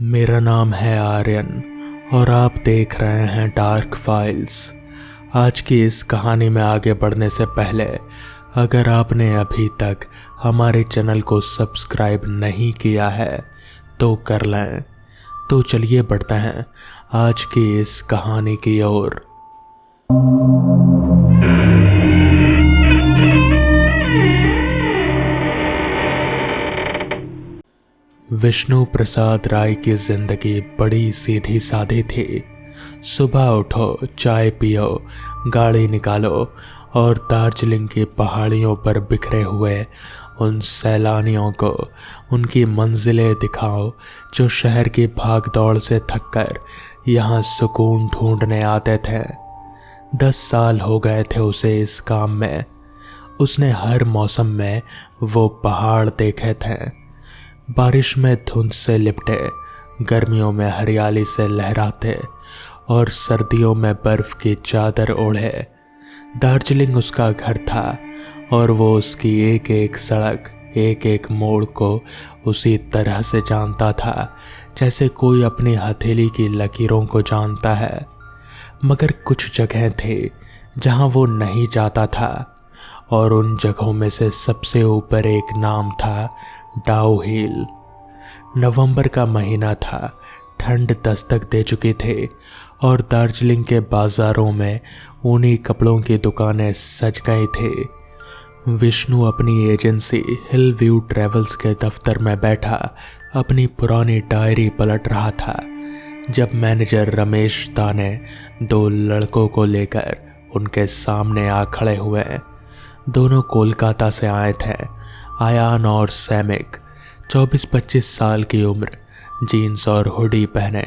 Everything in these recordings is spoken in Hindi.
मेरा नाम है आर्यन और आप देख रहे हैं डार्क फाइल्स। आज की इस कहानी में आगे बढ़ने से पहले अगर आपने अभी तक हमारे चैनल को सब्सक्राइब नहीं किया है तो कर लें। तो चलिए बढ़ते हैं आज की इस कहानी की ओर। विष्णु प्रसाद राय की जिंदगी बड़ी सीधी सादी थी। सुबह उठो, चाय पियो, गाड़ी निकालो और दार्जिलिंग की पहाड़ियों पर बिखरे हुए उन सैलानियों को उनकी मंजिलें दिखाओ जो शहर की भागदौड़ से थककर यहाँ सुकून ढूंढने आते थे। 10 साल हो गए थे उसे इस काम में। उसने हर मौसम में वो पहाड़ देखे थे। बारिश में धुंध से लिपटे, गर्मियों में हरियाली से लहराते और सर्दियों में बर्फ की चादर ओढ़े। दार्जिलिंग उसका घर था और वो उसकी एक एक सड़क, एक एक मोड़ को उसी तरह से जानता था जैसे कोई अपनी हथेली की लकीरों को जानता है। मगर कुछ जगह थे जहां वो नहीं जाता था और उन जगहों में से सबसे ऊपर एक नाम था डाउ हिल। नवंबर का महीना था, ठंड दस्तक दे चुकी थी और दार्जिलिंग के बाजारों में ऊनी कपड़ों की दुकानें सज गई थी। विष्णु अपनी एजेंसी हिल व्यू ट्रेवल्स के दफ्तर में बैठा अपनी पुरानी डायरी पलट रहा था जब मैनेजर रमेश दाने 2 लड़कों को लेकर उनके सामने आ खड़े हुए। दोनों कोलकाता से आए थे। आयान और सैमिक 24-25 साल की उम्र, जीन्स और हुडी पहने,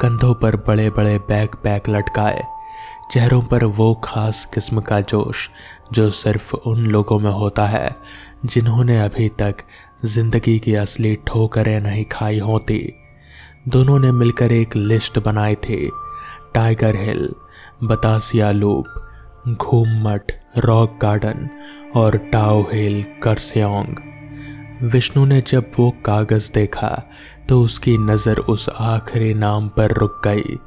कंधों पर बड़े बड़े बैकपैक लटकाए, चेहरों पर वो खास किस्म का जोश जो सिर्फ उन लोगों में होता है जिन्होंने अभी तक जिंदगी की असली ठोकरें नहीं खाई होती। दोनों ने मिलकर एक लिस्ट बनाई थी। टाइगर हिल, बतासिया लूप, घूम मठ, रॉक गार्डन और टाओ हिल कर्सियोंग। विष्णु ने जब वो कागज देखा तो उसकी नज़र उस आखिरी नाम पर रुक गई।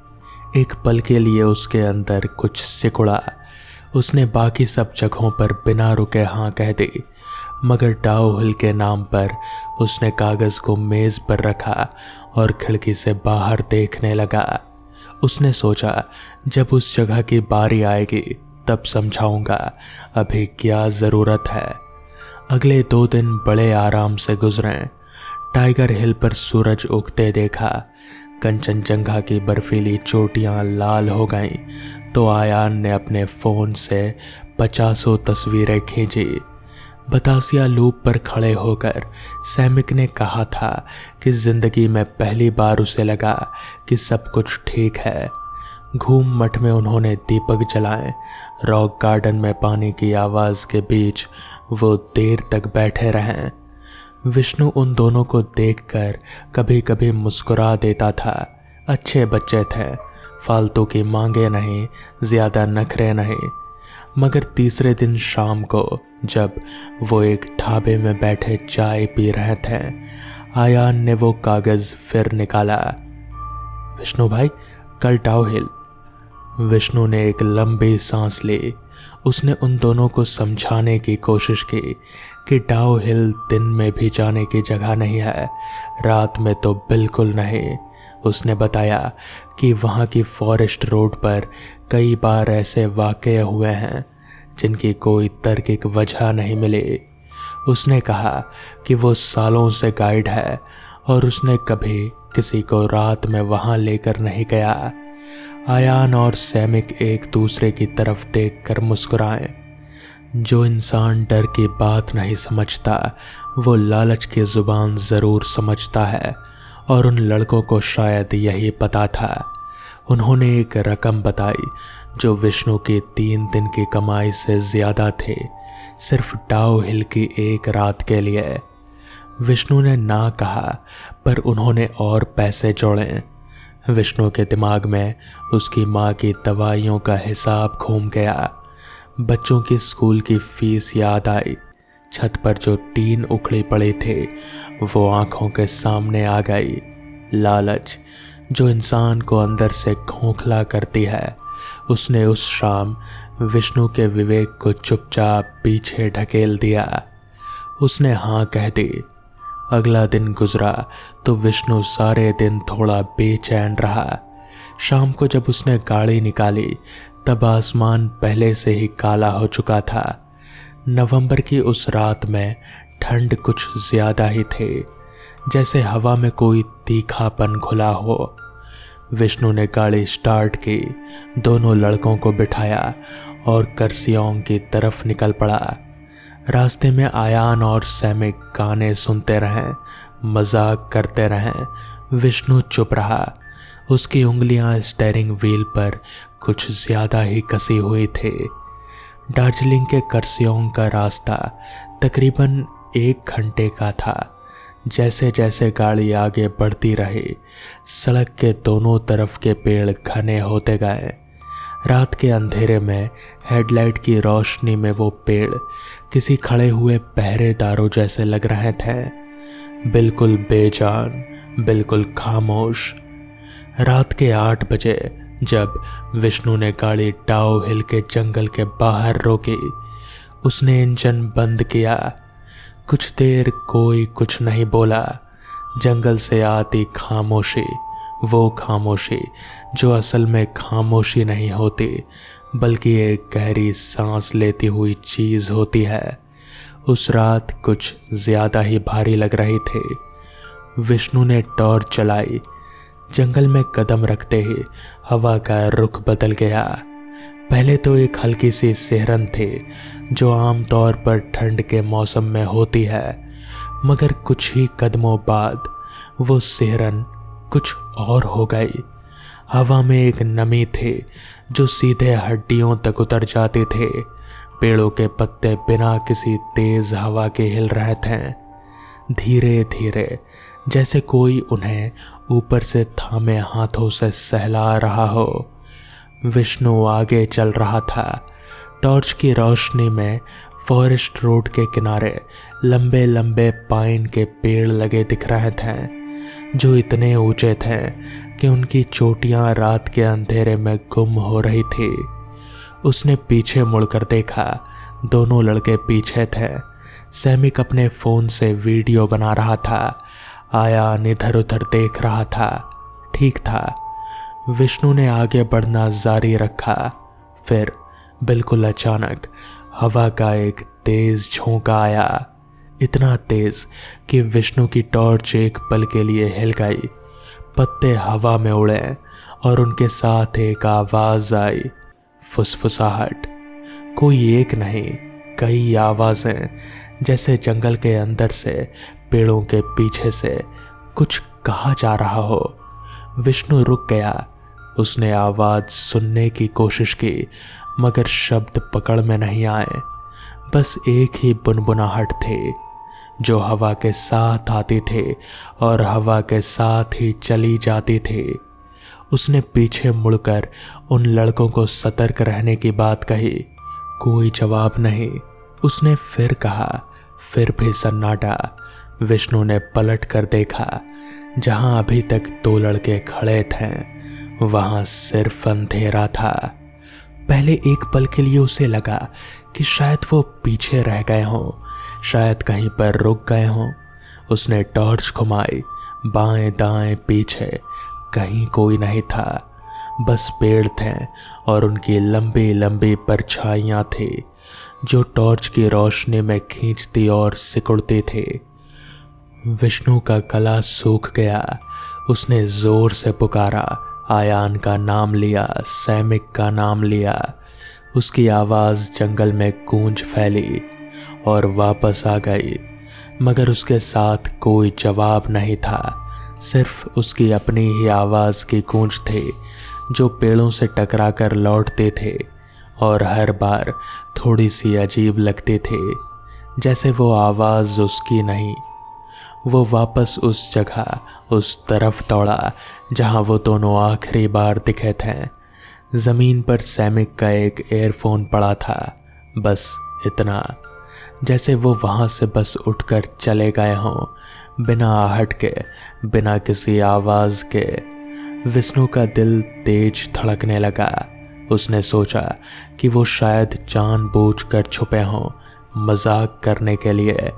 एक पल के लिए उसके अंदर कुछ सिकुड़ा। उसने बाकी सब जगहों पर बिना रुके हाँ कह दी, मगर टाओ हिल के नाम पर उसने कागज को मेज पर रखा और खिड़की से बाहर देखने लगा। उसने सोचा जब उस जगह की बारी आएगी तब समझाऊंगा अभी क्या ज़रूरत है। अगले 2 दिन बड़े आराम से गुजरे। टाइगर हिल पर सूरज उगते देखा, कंचनजंगा की बर्फीली चोटियां लाल हो गईं तो आयान ने अपने फ़ोन से 50 तस्वीरें खींची। बतासिया लूप पर खड़े होकर सैमिक ने कहा था कि ज़िंदगी में पहली बार उसे लगा कि सब कुछ ठीक है। घूम मठ में उन्होंने दीपक जलाए। रॉक गार्डन में पानी की आवाज़ के बीच वो देर तक बैठे रहे। विष्णु उन दोनों को देखकर कभी कभी मुस्कुरा देता था। अच्छे बच्चे थे, फालतू की मांगे नहीं, ज़्यादा नखरे नहीं। मगर तीसरे दिन शाम को जब वो एक ढाबे में बैठे चाय पी रहे थे, आयान ने वो कागज़ फिर निकाला। विष्णु भाई, कल टाओ हिल। विष्णु ने एक लंबी सांस ली। उसने उन दोनों को समझाने की कोशिश की कि डाउ हिल दिन में भी जाने की जगह नहीं है, रात में तो बिल्कुल नहीं। उसने बताया कि वहाँ की फॉरेस्ट रोड पर कई बार ऐसे वाक़ये हुए हैं जिनकी कोई तार्किक वजह नहीं मिली। उसने कहा कि वो सालों से गाइड है और उसने कभी किसी को रात में वहाँ लेकर नहीं गया। आयान और सैमिक एक दूसरे की तरफ देखकर मुस्कुराए। जो इंसान डर की बात नहीं समझता वो लालच की जुबान ज़रूर समझता है और उन लड़कों को शायद यही पता था। उन्होंने एक रकम बताई जो विष्णु की 3 दिन की कमाई से ज़्यादा थी, सिर्फ टाओ हिल की एक रात के लिए। विष्णु ने ना कहा पर उन्होंने और पैसे जोड़े। विष्णु के दिमाग में उसकी माँ की दवाइयों का हिसाब घूम गया। बच्चों की स्कूल की फीस याद आई। छत पर जो टीन उखड़ी पड़ी थी वो आंखों के सामने आ गई। लालच जो इंसान को अंदर से खोखला करती है, उसने उस शाम विष्णु के विवेक को चुपचाप पीछे ढकेल दिया। उसने हाँ कह दी। अगला दिन गुजरा तो विष्णु सारे दिन थोड़ा बेचैन रहा। शाम को जब उसने गाड़ी निकाली तब आसमान पहले से ही काला हो चुका था। नवंबर की उस रात में ठंड कुछ ज्यादा ही थी, जैसे हवा में कोई तीखापन घुला हो। विष्णु ने गाड़ी स्टार्ट की, दोनों लड़कों को बिठाया और करसियोंग की तरफ निकल पड़ा। रास्ते में आयान और सैमिक गाने सुनते रहें, मजाक करते रहें। विष्णु चुप रहा। उसकी उंगलियां स्टीयरिंग व्हील पर कुछ ज्यादा ही कसी हुई थी। दार्जिलिंग के करसियोंग का रास्ता तकरीबन 1 घंटे का था। जैसे जैसे गाड़ी आगे बढ़ती रही, सड़क के दोनों तरफ के पेड़ घने होते गए। रात के अंधेरे में हेडलाइट की रोशनी में वो पेड़ किसी खड़े हुए पहरेदारों जैसे लग रहे थे, बिल्कुल बेजान, बिल्कुल खामोश। रात के 8 बजे जब विष्णु ने गाड़ी डाउ हिल के जंगल के बाहर रोकी, उसने इंजन बंद किया। कुछ देर कोई कुछ नहीं बोला। जंगल से आती खामोशी, वो खामोशी जो असल में खामोशी नहीं होती बल्कि एक गहरी सांस लेती हुई चीज होती है, उस रात कुछ ज्यादा ही भारी लग रही थी। विष्णु ने टॉर्च चलाई। जंगल में कदम रखते ही हवा का रुख बदल गया। पहले तो एक हल्की सी सिहरन थी जो आमतौर पर ठंड के मौसम में होती है, मगर कुछ ही कदमों बाद वो सिहरन कुछ और हो गई। हवा में एक नमी थी जो सीधे हड्डियों तक उतर जाती थी। पेड़ों के पत्ते बिना किसी तेज हवा के हिल रहे थे, धीरे धीरे, जैसे कोई उन्हें ऊपर से थामे हाथों से सहला रहा हो। विष्णु आगे चल रहा था। टॉर्च की रोशनी में फॉरेस्ट रोड के किनारे लंबे लंबे पाइन के पेड़ लगे दिख रहे थे, जो इतने ऊंचे थे कि उनकी चोटियां रात के अंधेरे में गुम हो रही थी। उसने पीछे मुड़कर देखा। दोनों लड़के पीछे थे। सैमिक अपने फोन से वीडियो बना रहा था। आयान इधर उधर देख रहा था। ठीक था। विष्णु ने आगे बढ़ना जारी रखा। फिर बिल्कुल अचानक हवा का एक तेज झोंका आया, इतना तेज कि विष्णु की टॉर्च एक पल के लिए हिल गई। पत्ते हवा में उड़े और उनके साथ एक आवाज आई, फुसफुसाहट। कोई एक नहीं, कई आवाजें, जैसे जंगल के अंदर से, पेड़ों के पीछे से कुछ कहा जा रहा हो। विष्णु रुक गया। उसने आवाज सुनने की कोशिश की, मगर शब्द पकड़ में नहीं आए। बस एक ही बुनबुनाहट थी जो हवा के साथ आती थी और हवा के साथ ही चली जाती थी। उसने पीछे मुड़कर उन लड़कों को सतर्क रहने की बात कही। कोई जवाब नहीं। उसने फिर कहा, फिर भी सन्नाटा। विष्णु ने पलट कर देखा। जहां अभी तक 2 लड़के खड़े थे, वहां सिर्फ अंधेरा था। पहले एक पल के लिए उसे लगा कि शायद वो पीछे रह गए हों, शायद कहीं पर रुक गए हों। उसने टॉर्च घुमाई, बाएं दाएं पीछे, कहीं कोई नहीं था। बस पेड़ थे और उनकी लंबी लंबी परछाइयां थी जो टॉर्च की रोशनी में खींचती और सिकुड़ती थी। विष्णु का गला सूख गया। उसने जोर से पुकारा, आयान का नाम लिया, सैमिक का नाम लिया। उसकी आवाज जंगल में गूंज फैली और वापस आ गई, मगर उसके साथ कोई जवाब नहीं था। सिर्फ उसकी अपनी ही आवाज की गूंज थी जो पेड़ों से टकरा कर लौटते थे और हर बार थोड़ी सी अजीब लगती थी, जैसे वो आवाज उसकी नहीं। वो वापस उस जगह, उस तरफ दौड़ा जहां वो दोनों आखिरी बार दिखे थे। जमीन पर सैमिक का एक एयरफोन पड़ा था, बस इतना। जैसे वो वहां से बस उठकर चले गए हों, बिना आहट के, बिना किसी आवाज के। विष्णु का दिल तेज धड़कने लगा। उसने सोचा कि वो शायद जानबूझकर छुपे हों, मजाक करने के लिए।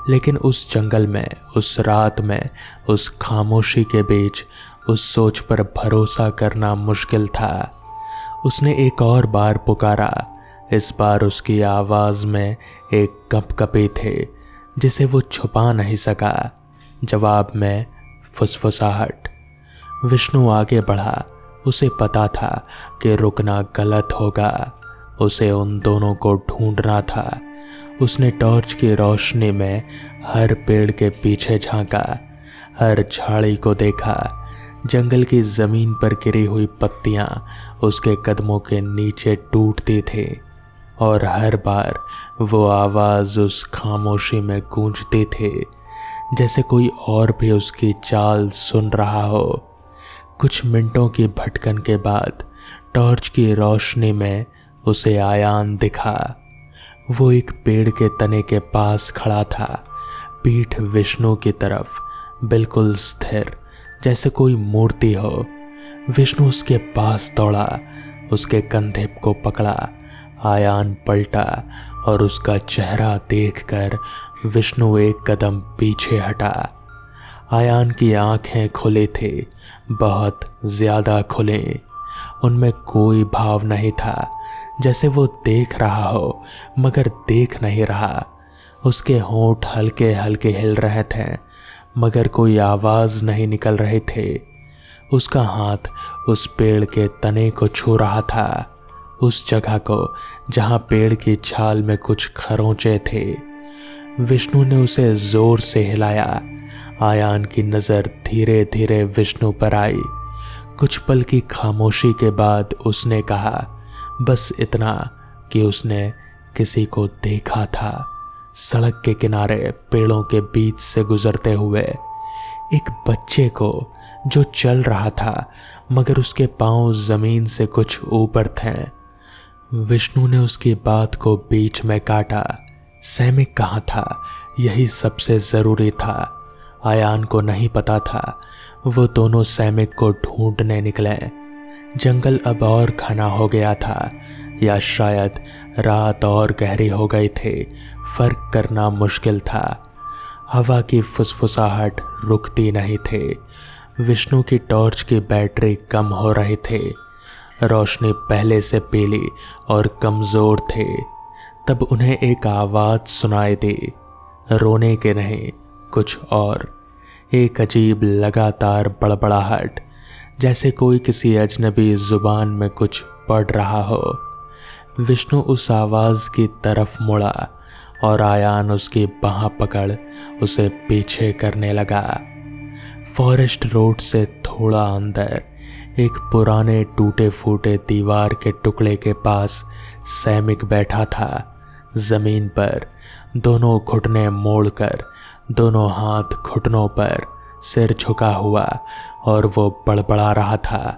लेकिन उस जंगल में, उस रात में, उस खामोशी के बीच उस सोच पर भरोसा करना मुश्किल था। उसने एक और बार पुकारा। इस बार उसकी आवाज में एक कंपकपी थे जिसे वो छुपा नहीं सका। जवाब में फुसफुसाहट। विष्णु आगे बढ़ा। उसे पता था कि रुकना गलत होगा। उसे उन दोनों को ढूंढना था। उसने टॉर्च की रोशनी में हर पेड़ के पीछे झांका, हर झाड़ी को देखा। जंगल की जमीन पर गिरी हुई पत्तियां उसके कदमों के नीचे टूटती थी और हर बार वो आवाज उस खामोशी में गूंजती थी, जैसे कोई और भी उसकी चाल सुन रहा हो। कुछ मिनटों की भटकन के बाद टॉर्च की रोशनी में उसे आयान दिखा। वो एक पेड़ के तने के पास खड़ा था, पीठ विष्णु की तरफ, बिल्कुल स्थिर, जैसे कोई मूर्ति हो। विष्णु उसके पास दौड़ा, उसके कंधे को पकड़ा। आयान पलटा और उसका चेहरा देखकर विष्णु एक कदम पीछे हटा। आयान की आंखें खुली थी, बहुत ज्यादा खुली। उनमें कोई भाव नहीं था, जैसे वो देख रहा हो मगर देख नहीं रहा। उसके होंठ हल्के हल्के हिल रहे थे मगर कोई आवाज नहीं निकल रहे थे। उसका हाथ उस पेड़ के तने को छू रहा था, उस जगह को जहां पेड़ की छाल में कुछ खरोंचे थे। विष्णु ने उसे जोर से हिलाया। आयान की नजर धीरे धीरे विष्णु पर आई। कुछ पल की खामोशी के बाद उसने कहा, बस इतना कि उसने किसी को देखा था, सड़क के किनारे पेड़ों के बीच से गुजरते हुए, एक बच्चे को जो चल रहा था मगर उसके पांव जमीन से कुछ ऊपर थे। विष्णु ने उसकी बात को बीच में काटा। सैमिक कहाँ था, यही सबसे जरूरी था। आयान को नहीं पता था। वो दोनों सैमिक को ढूंढने निकले। जंगल अब और घना हो गया था या शायद रात और गहरी हो गई थी, फर्क करना मुश्किल था। हवा की फुसफुसाहट रुकती नहीं थी। विष्णु की टॉर्च की बैटरी कम हो रही थी। रोशनी पहले से पीली और कमजोर थी। तब उन्हें एक आवाज सुनाई दी, रोने के नहीं, कुछ और। एक अजीब लगातार बड़बड़ाहट, जैसे कोई किसी अजनबी जुबान में कुछ पढ़ रहा हो। विष्णु उस आवाज की तरफ मुड़ा और आयान उसकी बाह पकड़ उसे पीछे करने लगा। फॉरेस्ट रोड से थोड़ा अंदर एक पुराने टूटे फूटे दीवार के टुकड़े के पास सैमिक बैठा था, जमीन पर, दोनों घुटने मोड़कर, दोनों हाथ घुटनों पर, सिर झुका हुआ, और वो बड़बड़ा रहा था।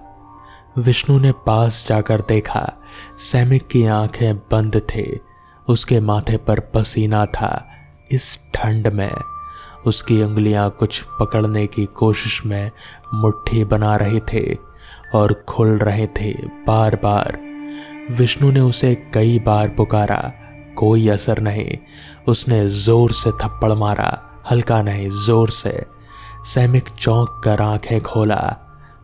विष्णु ने पास जाकर देखा। सैमिक की आंखें बंद थी, उसके माथे पर पसीना था। इस ठंड में उसकी उंगलियां कुछ पकड़ने की कोशिश में मुट्ठी बना रही थी और खुल रहे थे बार बार। विष्णु ने उसे कई बार पुकारा, कोई असर नहीं। उसने जोर से थप्पड़ मारा, हल्का नहीं, जोर से। सैमिक चौंक कर आंखें खोला।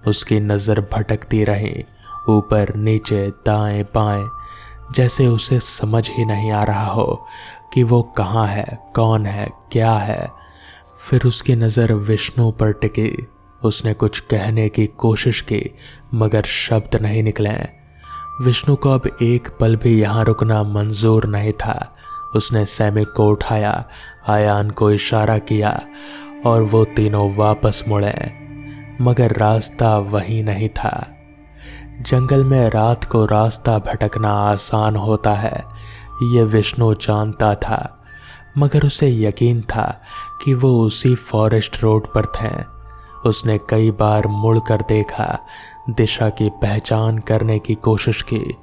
उसकी नजर भटकती रही, ऊपर नीचे, दाएं बाएं, जैसे उसे समझ ही नहीं आ रहा हो कि वो कहाँ है, कौन है, क्या है। फिर उसकी नजर विष्णु पर टिकी। उसने कुछ कहने की कोशिश की मगर शब्द नहीं निकले। विष्णु को अब एक पल भी यहाँ रुकना मंजूर नहीं था। उसने सैमिक को उठाया, आयान को इशारा किया और वो तीनों वापस मुड़े, मगर रास्ता वही नहीं था। जंगल में रात को रास्ता भटकना आसान होता है, ये विष्णु जानता था, मगर उसे यकीन था कि वो उसी फॉरेस्ट रोड पर थे। उसने कई बार मुड़कर देखा, दिशा की पहचान करने की कोशिश की,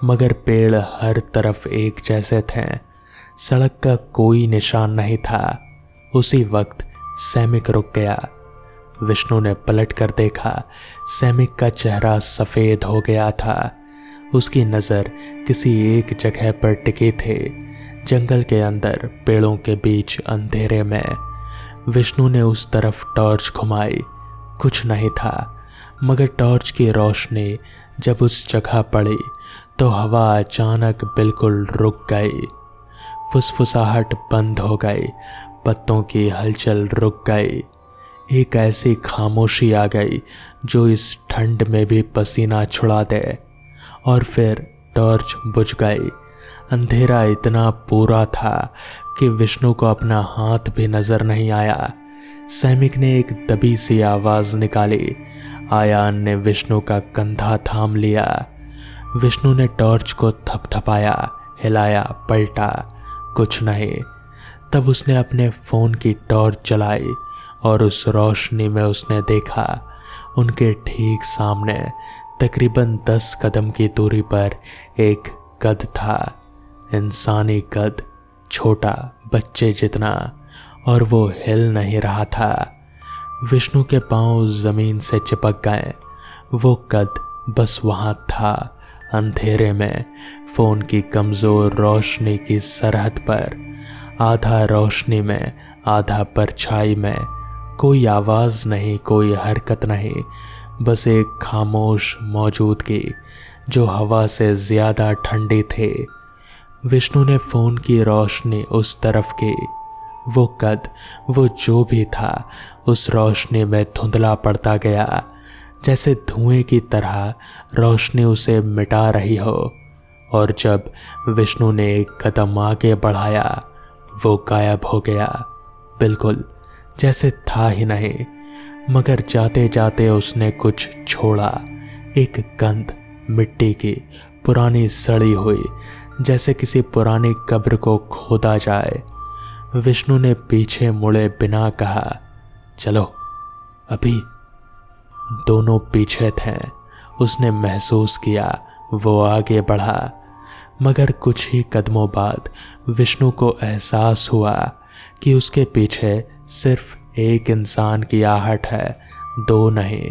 मगर पेड़ हर तरफ एक जैसे थे। सड़क का कोई निशान नहीं था। उसी वक्त सैमिक रुक गया। विष्णु ने पलट कर देखा। सैमिक का चेहरा सफेद हो गया था। उसकी नजर किसी एक जगह पर टिकी थी, जंगल के अंदर पेड़ों के बीच अंधेरे में। विष्णु ने उस तरफ टॉर्च घुमाई। कुछ नहीं था, मगर टॉर्च की रोशनी जब उस जगह पड़ी तो हवा अचानक बिल्कुल रुक गई। फुसफुसाहट बंद हो गई, पत्तों की हलचल रुक गई। एक ऐसी खामोशी आ गई जो इस ठंड में भी पसीना छुड़ा दे। और फिर टॉर्च बुझ गई। अंधेरा इतना पूरा था कि विष्णु को अपना हाथ भी नजर नहीं आया। सैमिक ने एक दबी सी आवाज निकाली। आयान ने विष्णु का कंधा थाम लिया। विष्णु ने टॉर्च को थपथपाया, हिलाया, पलटा, कुछ नहीं। तब उसने अपने फोन की टॉर्च जलाई और उस रोशनी में उसने देखा उनके ठीक सामने तकरीबन 10 कदम की दूरी पर एक कद था। इंसानी कद, छोटा, बच्चे जितना, और वो हिल नहीं रहा था। विष्णु के पांव जमीन से चिपक गए। वो कद बस वहां था, अंधेरे में, फोन की कमजोर रोशनी की सरहद पर, आधा रोशनी में, आधा परछाई में। कोई आवाज नहीं, कोई हरकत नहीं, बस एक खामोश मौजूदगी जो हवा से ज्यादा ठंडी थी। विष्णु ने फोन की रोशनी उस तरफ की। वो कद, वो जो भी था, उस रोशनी में धुंधला पड़ता गया, जैसे धुएं की तरह रोशनी उसे मिटा रही हो। और जब विष्णु ने एक कदम आगे बढ़ाया, वो गायब हो गया, बिल्कुल जैसे था ही नहीं। मगर जाते जाते उसने कुछ छोड़ा, एक गंध, मिट्टी की, पुरानी सड़ी हुई, जैसे किसी पुरानी कब्र को खोदा जाए। विष्णु ने पीछे मुड़े बिना कहा, चलो अभी। दोनों पीछे थे। उसने महसूस किया, वो आगे बढ़ा। मगर कुछ ही कदमों बाद विष्णु को एहसास हुआ कि उसके पीछे सिर्फ एक इंसान की आहट है, दो नहीं।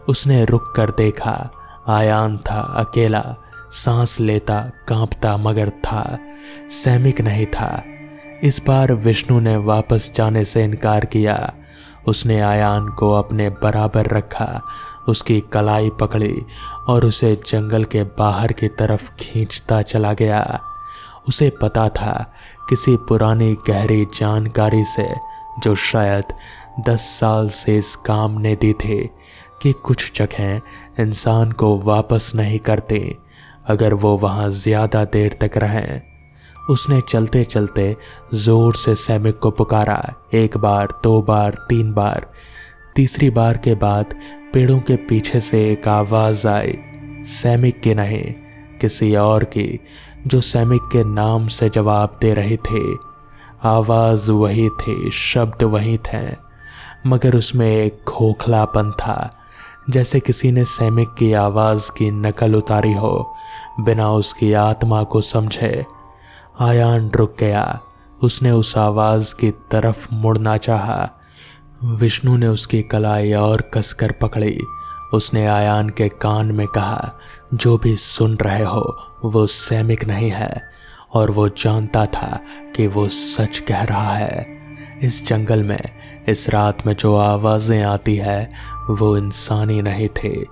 उसने रुक कर देखा। आयान था, अकेला, सांस लेता, कांपता, मगर था, सैमिक नहीं था। इस बार विष्णु ने वापस जाने से इनकार किया। उसने आयान को अपने बराबर रखा, उसकी कलाई पकड़ी और उसे जंगल के बाहर की तरफ खींचता चला गया। उसे पता था, किसी पुरानी गहरी जानकारी से, जो शायद 10 साल से इस काम ने दी थी, कि कुछ जगह इंसान को वापस नहीं करती अगर वो वहाँ ज्यादा देर तक रहें। उसने चलते चलते जोर से सैमिक को पुकारा, 1 बार, 2 बार, 3 बार। तीसरी बार के बाद पेड़ों के पीछे से एक आवाज आई, सैमिक की नहीं, किसी और की, जो सैमिक के नाम से जवाब दे रही थी। आवाज वही थी, शब्द वही थे, मगर उसमें एक खोखलापन था, जैसे किसी ने सैमिक की आवाज की नकल उतारी हो, बिना उसकी आत्मा को समझे। आयान रुक गया। उसने उस आवाज की तरफ मुड़ना चाहा। विष्णु ने उसकी कलाई और कसकर पकड़ी। उसने आयान के कान में कहा, जो भी सुन रहे हो वो सैमिक नहीं है। और वो जानता था कि वो सच कह रहा है। इस जंगल में, इस रात में जो आवाजें आती है वो इंसानी नहीं थी,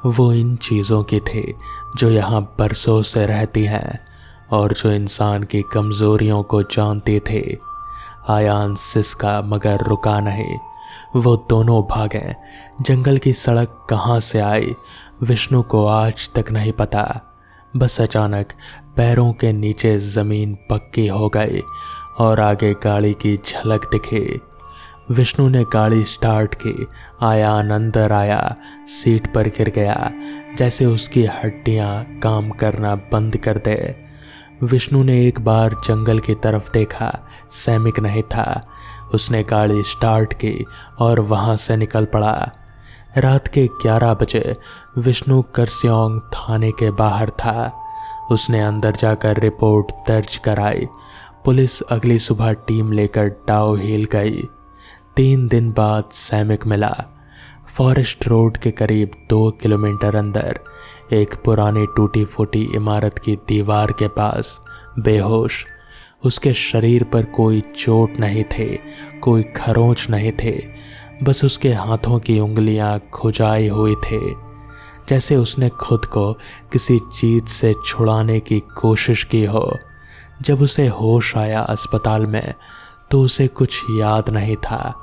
वो इन चीज़ों की थी जो यहाँ बरसों से रहती हैं और जो इंसान की कमजोरियों को जानती थी। आयान सिसका, मगर रुका नहीं। वो दोनों भागे। जंगल की सड़क कहाँ से आई विष्णु को आज तक नहीं पता। बस अचानक पैरों के नीचे जमीन पक्की हो गई और आगे गाड़ी की झलक दिखी। विष्णु ने गाड़ी स्टार्ट की। आयान अंदर आया, सीट पर गिर गया, जैसे उसकी हड्डियां काम करना बंद कर दे। विष्णु ने एक बार जंगल की तरफ देखा, सैमिक नहीं था। उसने गाड़ी स्टार्ट की और वहां से निकल पड़ा। रात के 11 बजे विष्णु करस्योंग थाने के बाहर था। उसने अंदर जाकर रिपोर्ट दर्ज कराई। पुलिस अगली सुबह टीम लेकर डाउ हिल गई। 3 दिन बाद सैमिक मिला। फॉरेस्ट रोड के करीब 2 किलोमीटर अंदर एक पुरानी टूटी फूटी इमारत की दीवार के पास, बेहोश। उसके शरीर पर कोई चोट नहीं थे, कोई खरोंच नहीं थे, बस उसके हाथों की उंगलियां खुजाई हुई थे, जैसे उसने खुद को किसी चीज से छुड़ाने की कोशिश की हो। जब उसे होश आया अस्पताल में तो उसे कुछ याद नहीं था।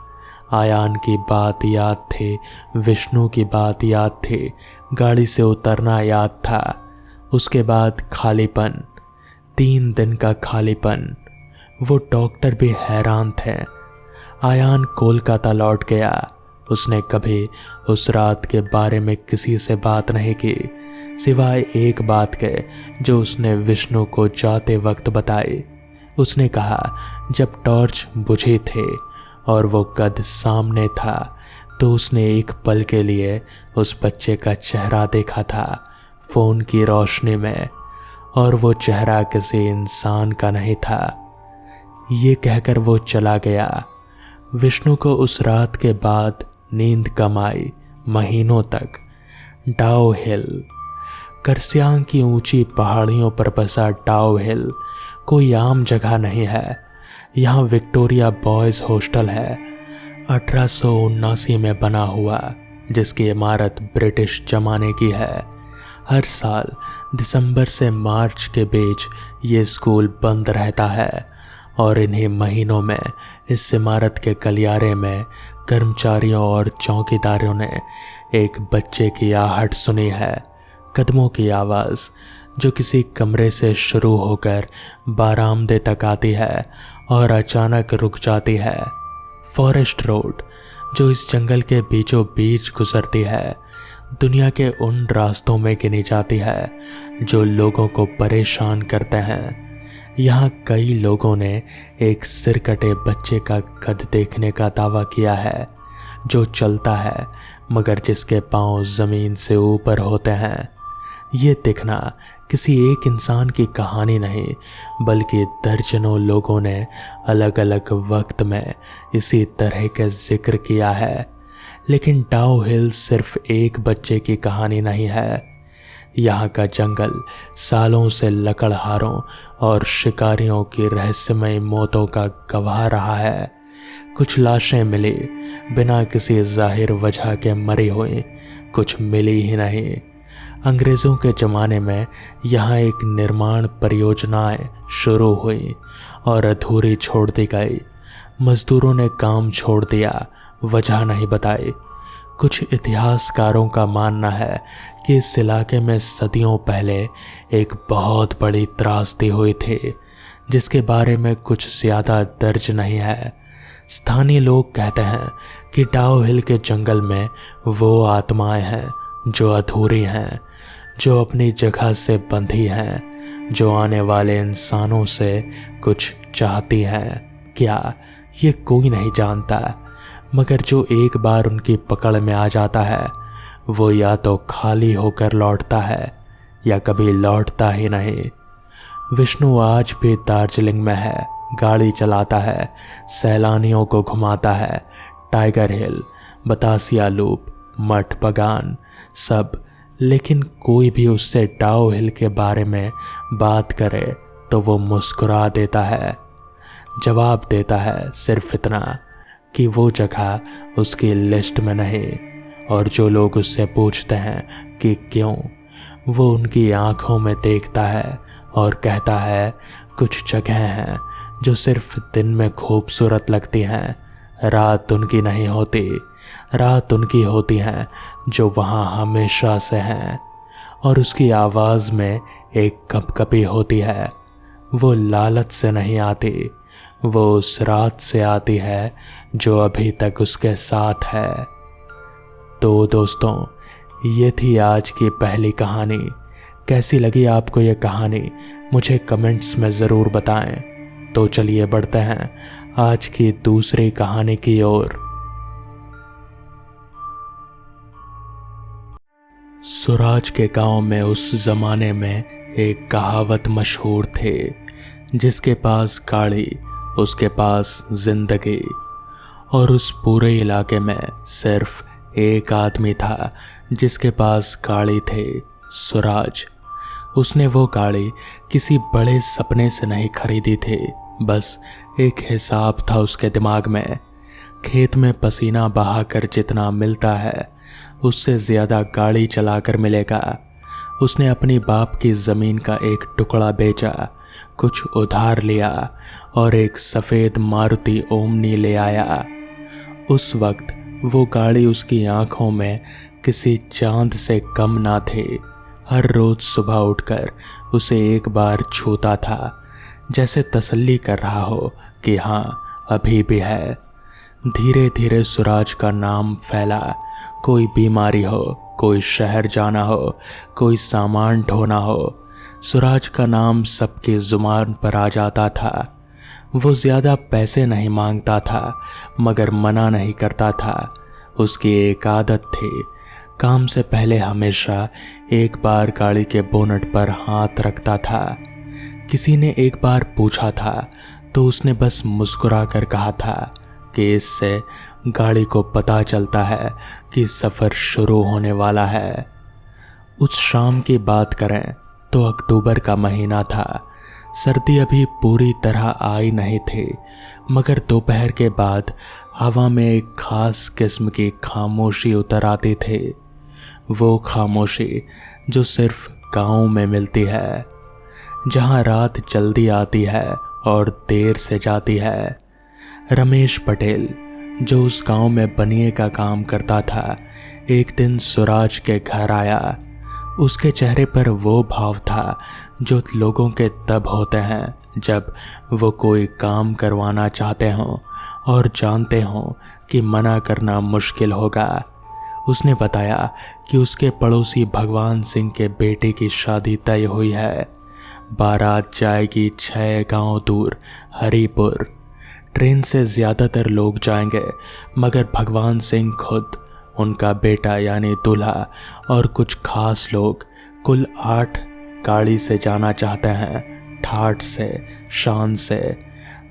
आयान की बात याद थी, विष्णु की बात याद थी, गाड़ी से उतरना याद था। उसके बाद खालीपन, 3 दिन का खालीपन। वो डॉक्टर भी हैरान थे। आयान कोलकाता लौट गया। उसने कभी उस रात के बारे में किसी से बात नहीं की, सिवाय एक बात के जो उसने विष्णु को जाते वक्त बताई। उसने कहा, जब टॉर्च बुझी थी और वो कद सामने था तो उसने एक पल के लिए उस बच्चे का चेहरा देखा था फोन की रोशनी में, और वो चेहरा किसी इंसान का नहीं था। ये कहकर वो चला गया। विष्णु को उस रात के बाद नींद कम आई महीनों तक। डाउ हिल, करसियांग की ऊंची पहाड़ियों पर बसा डाउ हिल कोई आम जगह नहीं है। यहाँ विक्टोरिया बॉयज हॉस्टल है, 1879 में बना हुआ, जिसकी इमारत ब्रिटिश जमाने की है। हर साल दिसंबर से मार्च के बीच ये स्कूल बंद रहता है, और इन्हीं महीनों में इस इमारत के गलियारे में कर्मचारियों और चौकीदारों ने एक बच्चे की आहट सुनी है। कदमों की आवाज़ जो किसी कमरे से शुरू होकर बारामदे तक आती है और अचानक रुक जाती है। फॉरेस्ट रोड जो इस जंगल के बीचों बीच गुजरती है, दुनिया के उन रास्तों में गिनी जाती है जो लोगों को परेशान करते हैं। यहाँ कई लोगों ने एक सिरकटे बच्चे का कद देखने का दावा किया है, जो चलता है मगर जिसके पांव जमीन से ऊपर होते हैं। ये दिखना किसी एक इंसान की कहानी नहीं, बल्कि दर्जनों लोगों ने अलग अलग वक्त में इसी तरह का जिक्र किया है। लेकिन डाउ हिल सिर्फ एक बच्चे की कहानी नहीं है। यहाँ का जंगल सालों से लकड़हारों और शिकारियों की रहस्यमय मौतों का गवाह रहा है। कुछ लाशें मिली बिना किसी जाहिर वजह के मरी हुई, कुछ मिली ही नहीं। अंग्रेज़ों के ज़माने में यहाँ एक निर्माण परियोजनाएं शुरू हुई और अधूरी छोड़ दी गई। मजदूरों ने काम छोड़ दिया, वजह नहीं बताई। कुछ इतिहासकारों का मानना है कि इस इलाके में सदियों पहले एक बहुत बड़ी त्रासदी हुई थी, जिसके बारे में कुछ ज़्यादा दर्ज नहीं है। स्थानीय लोग कहते हैं कि डाउ हिल के जंगल में वो आत्माएं हैं जो अधूरी हैं, जो अपनी जगह से बंधी हैं, जो आने वाले इंसानों से कुछ चाहती हैं। क्या, ये कोई नहीं जानता, मगर जो एक बार उनकी पकड़ में आ जाता है वो या तो खाली होकर लौटता है या कभी लौटता ही नहीं। विष्णु आज भी दार्जिलिंग में है, गाड़ी चलाता है, सैलानियों को घुमाता है, टाइगर हिल, बतासिया लूप, मठ बगान, सब। लेकिन कोई भी उससे डाउ हिल के बारे में बात करे तो वो मुस्कुरा देता है। जवाब देता है सिर्फ इतना कि वो जगह उसकी लिस्ट में नहीं, और जो लोग उससे पूछते हैं कि क्यों, वो उनकी आंखों में देखता है और कहता है कुछ जगह हैं जो सिर्फ दिन में खूबसूरत लगती हैं, रात उनकी नहीं होती। रात उनकी होती हैं जो वहाँ हमेशा से हैं, और उसकी आवाज़ में एक कपकपी होती है। वो लालच से नहीं आती, वो उस रात से आती है जो अभी तक उसके साथ है। तो दोस्तों, ये थी आज की पहली कहानी। कैसी लगी आपको ये कहानी, मुझे कमेंट्स में ज़रूर बताएं। तो चलिए बढ़ते हैं आज की दूसरी कहानी की ओर। सुराज के गांव में उस जमाने में एक कहावत मशहूर थी, जिसके पास गाड़ी उसके पास जिंदगी। और उस पूरे इलाके में सिर्फ एक आदमी था जिसके पास गाड़ी थी, सुराज। उसने वो गाड़ी किसी बड़े सपने से नहीं खरीदी थी, बस एक हिसाब था उसके दिमाग में। खेत में पसीना बहाकर जितना मिलता है उससे ज़्यादा गाड़ी चलाकर मिलेगा। उसने अपनी बाप की ज़मीन का एक टुकड़ा बेचा, कुछ उधार लिया और एक सफ़ेद मारुति ओमनी ले आया। उस वक्त वो गाड़ी उसकी आंखों में किसी चांद से कम ना थी। हर रोज़ सुबह उठकर उसे एक बार छूता था, जैसे तसल्ली कर रहा हो कि हाँ अभी भी है। धीरे धीरे सुराज का नाम फैला। कोई बीमारी हो, कोई शहर जाना हो, कोई सामान ढोना हो, सुराज का नाम सबकी जुबान पर आ जाता था। वो ज़्यादा पैसे नहीं मांगता था मगर मना नहीं करता था। उसकी एक आदत थी, काम से पहले हमेशा एक बार गाड़ी के बोनट पर हाथ रखता था। किसी ने एक बार पूछा था तो उसने बस मुस्कुरा कर कहा था कि इससे गाड़ी को पता चलता है कि सफ़र शुरू होने वाला है। उस शाम की बात करें तो अक्टूबर का महीना था। सर्दी अभी पूरी तरह आई नहीं थी मगर दोपहर के बाद हवा में एक खास किस्म की खामोशी उतर आती थी। वो खामोशी जो सिर्फ गाँव में मिलती है, जहाँ रात जल्दी आती है और देर से जाती है। रमेश पटेल जो उस गांव में बनिए का काम करता था, एक दिन सुराज के घर आया। उसके चेहरे पर वो भाव था जो लोगों के तब होते हैं जब वो कोई काम करवाना चाहते हों और जानते हों कि मना करना मुश्किल होगा। उसने बताया कि उसके पड़ोसी भगवान सिंह के बेटे की शादी तय हुई है। बारात जाएगी 6 गांव दूर हरिपुर। ट्रेन से ज़्यादातर लोग जाएंगे मगर भगवान सिंह खुद, उनका बेटा यानी दूल्हा और कुछ खास लोग, कुल 8 गाड़ी से जाना चाहते हैं, ठाठ से, शान से।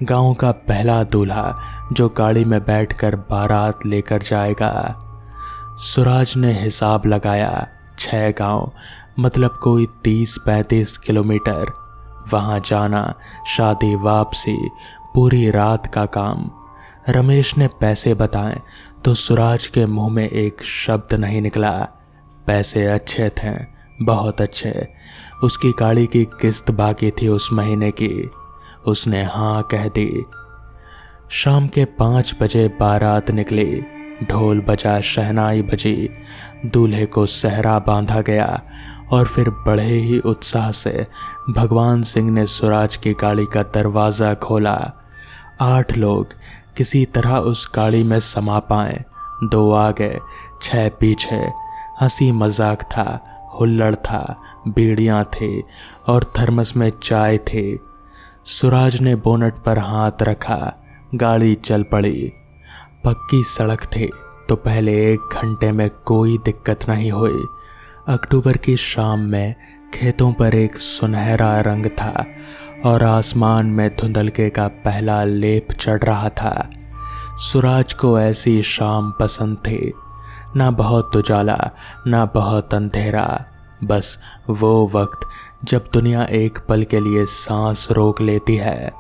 गांव का पहला दूल्हा जो गाड़ी में बैठकर बारात लेकर जाएगा। सुराज ने हिसाब लगाया, 6 गांव मतलब कोई 30-35 किलोमीटर। वहाँ जाना, शादी, वापसी, पूरी रात का काम। रमेश ने पैसे बताए तो सुराज के मुंह में एक शब्द नहीं निकला। पैसे अच्छे थे, बहुत अच्छे। उसकी गाड़ी की किस्त बाकी थी उस महीने की। उसने हाँ कह दी। शाम के 5 बजे बारात निकली। ढोल बजा, शहनाई बजी, दूल्हे को सहरा बांधा गया और फिर बड़े ही उत्साह से भगवान सिंह ने सुराज की गाड़ी का दरवाज़ा खोला। 8 लोग किसी तरह उस गाड़ी में समा पाए। 2 आगे, 6 पीछे। हंसी मजाक था, हुल्लड़ था, बीड़ियाँ थी और थर्मस में चाय थी। सुराज ने बोनट पर हाथ रखा, गाड़ी चल पड़ी। पक्की सड़क थी तो पहले 1 घंटे में कोई दिक्कत नहीं हुई। अक्टूबर की शाम में खेतों पर एक सुनहरा रंग था और आसमान में धुंधलके का पहला लेप चढ़ रहा था। सुराज को ऐसी शाम पसंद थी, ना बहुत उजाला ना बहुत अंधेरा, बस वो वक्त जब दुनिया एक पल के लिए सांस रोक लेती है।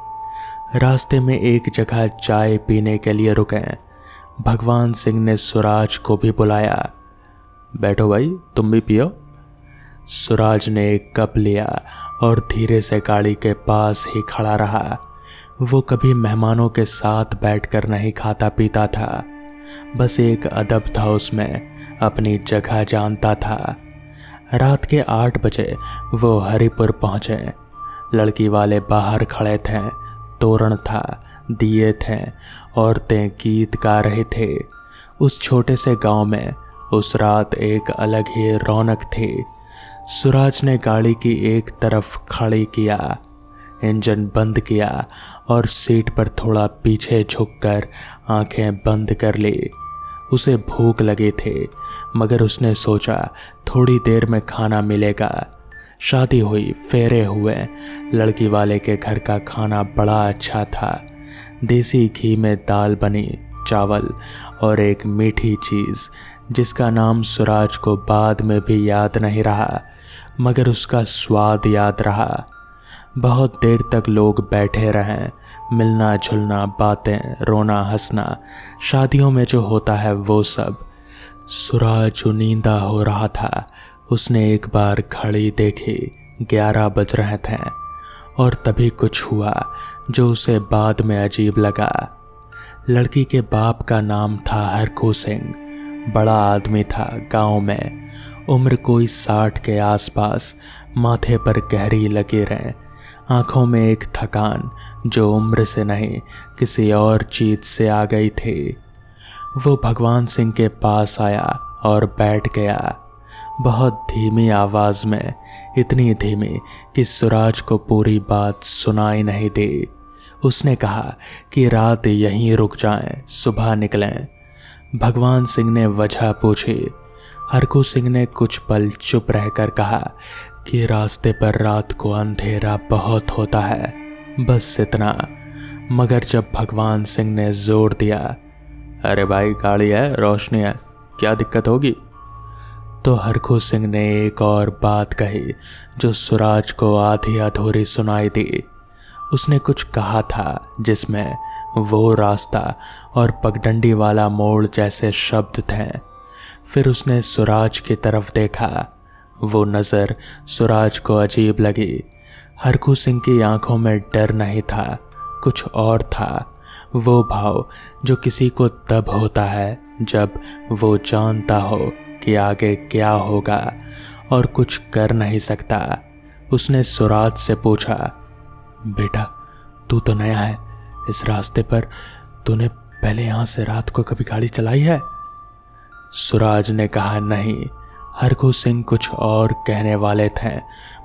रास्ते में एक जगह चाय पीने के लिए रुके। भगवान सिंह ने सुराज को भी बुलाया। बैठो भाई, तुम भी पियो। सुराज ने एक कप लिया और धीरे से गाड़ी के पास ही खड़ा रहा। वो कभी मेहमानों के साथ बैठकर नहीं खाता पीता था, बस एक अदब था उसमें, अपनी जगह जानता था। रात के 8 बजे वो हरिपुर पहुँचे। लड़की वाले बाहर खड़े थे, तोरण था, दिए थे, औरतें गीत गा रहे थे। उस छोटे से गांव में उस रात एक अलग ही रौनक थी। सुराज ने गाड़ी की एक तरफ खड़ी किया, इंजन बंद किया और सीट पर थोड़ा पीछे झुककर आंखें बंद कर ली। उसे भूख लगी थी मगर उसने सोचा थोड़ी देर में खाना मिलेगा। शादी हुई, फेरे हुए। लड़की वाले के घर का खाना बड़ा अच्छा था। देसी घी में दाल बनी, चावल और एक मीठी चीज़ जिसका नाम सुराज को बाद में भी याद नहीं रहा, मगर उसका स्वाद याद रहा। बहुत देर तक लोग बैठे रहे, मिलना जुलना, बातें, रोना हंसना, शादियों में जो होता है वो सब। सुराज चुनिंदा हो रहा था। उसने एक बार घड़ी देखी, 11 बज रहे थे। और तभी कुछ हुआ जो उसे बाद में अजीब लगा। लड़की के बाप का नाम था हरखू सिंह। बड़ा आदमी था गांव में, उम्र कोई 60 के आसपास, माथे पर गहरी लकीरें, आंखों में एक थकान जो उम्र से नहीं किसी और चीज से आ गई थी। वो भगवान सिंह के पास आया और बैठ गया, बहुत धीमी आवाज में, इतनी धीमी कि सुराज को पूरी बात सुनाई नहीं दी। उसने कहा कि रात यहीं रुक जाएं, सुबह निकलें। भगवान सिंह ने वजह पूछी। हरखू सिंह ने कुछ पल चुप रहकर कहा कि रास्ते पर रात को अंधेरा बहुत होता है, बस इतना। मगर जब भगवान सिंह ने जोर दिया, अरे भाई गाड़ी है, रोशनी है, क्या दिक्कत होगी, तो हरखू सिंह ने एक और बात कही जो सुराज को आधी अधूरी सुनाई दी। उसने कुछ कहा था जिसमें वो रास्ता और पगडंडी वाला मोड़ जैसे शब्द थे। फिर उसने सुराज की तरफ देखा। वो नज़र सुराज को अजीब लगी। हरखू सिंह की आंखों में डर नहीं था, कुछ और था। वो भाव जो किसी को तब होता है जब वो जानता हो कि आगे क्या होगा और कुछ कर नहीं सकता। उसने सुराज से पूछा, बेटा तू तो नया है इस रास्ते पर, तूने पहले यहाँ से रात को कभी गाड़ी चलाई है? सुराज ने कहा नहीं। हरखू सिंह कुछ और कहने वाले थे,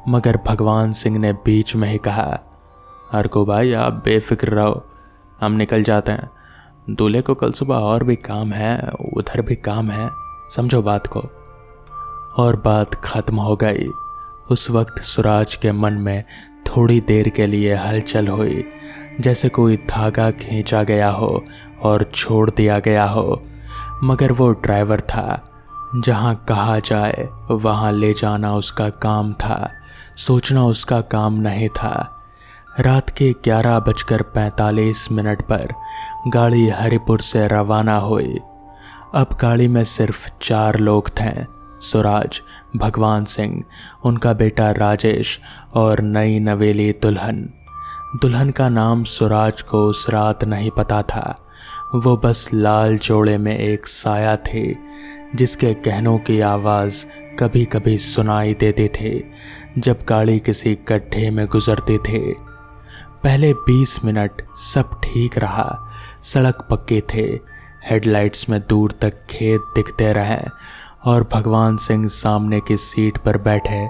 मगर भगवान सिंह ने बीच में ही कहा, हरखू भाई आप बेफिक्र रहो, हम निकल जाते हैं। दूल्हे को कल सुबह और भी काम है, उधर भी काम है, समझो बात को। और बात खत्म हो गई। उस वक्त सुराज के मन में थोड़ी देर के लिए हलचल हुई, जैसे कोई धागा खींचा गया हो और छोड़ दिया गया हो। मगर वो ड्राइवर था, जहाँ कहा जाए वहाँ ले जाना उसका काम था, सोचना उसका काम नहीं था। रात के 11:45 पर गाड़ी हरिपुर से रवाना हुई। अब गाड़ी में सिर्फ 4 लोग थे, सुराज, भगवान सिंह, उनका बेटा राजेश और नई नवेली दुल्हन। दुल्हन का नाम सुराज को उस रात नहीं पता था। वो बस लाल जोड़े में एक साया थी जिसके कहनों की आवाज़ कभी कभी सुनाई देती थी जब गाड़ी किसी गड्ढे में गुजरती थी। पहले 20 मिनट सब ठीक रहा, सड़क पक्के थे, हेडलाइट्स में दूर तक खेत दिखते रहे और भगवान सिंह सामने की सीट पर बैठे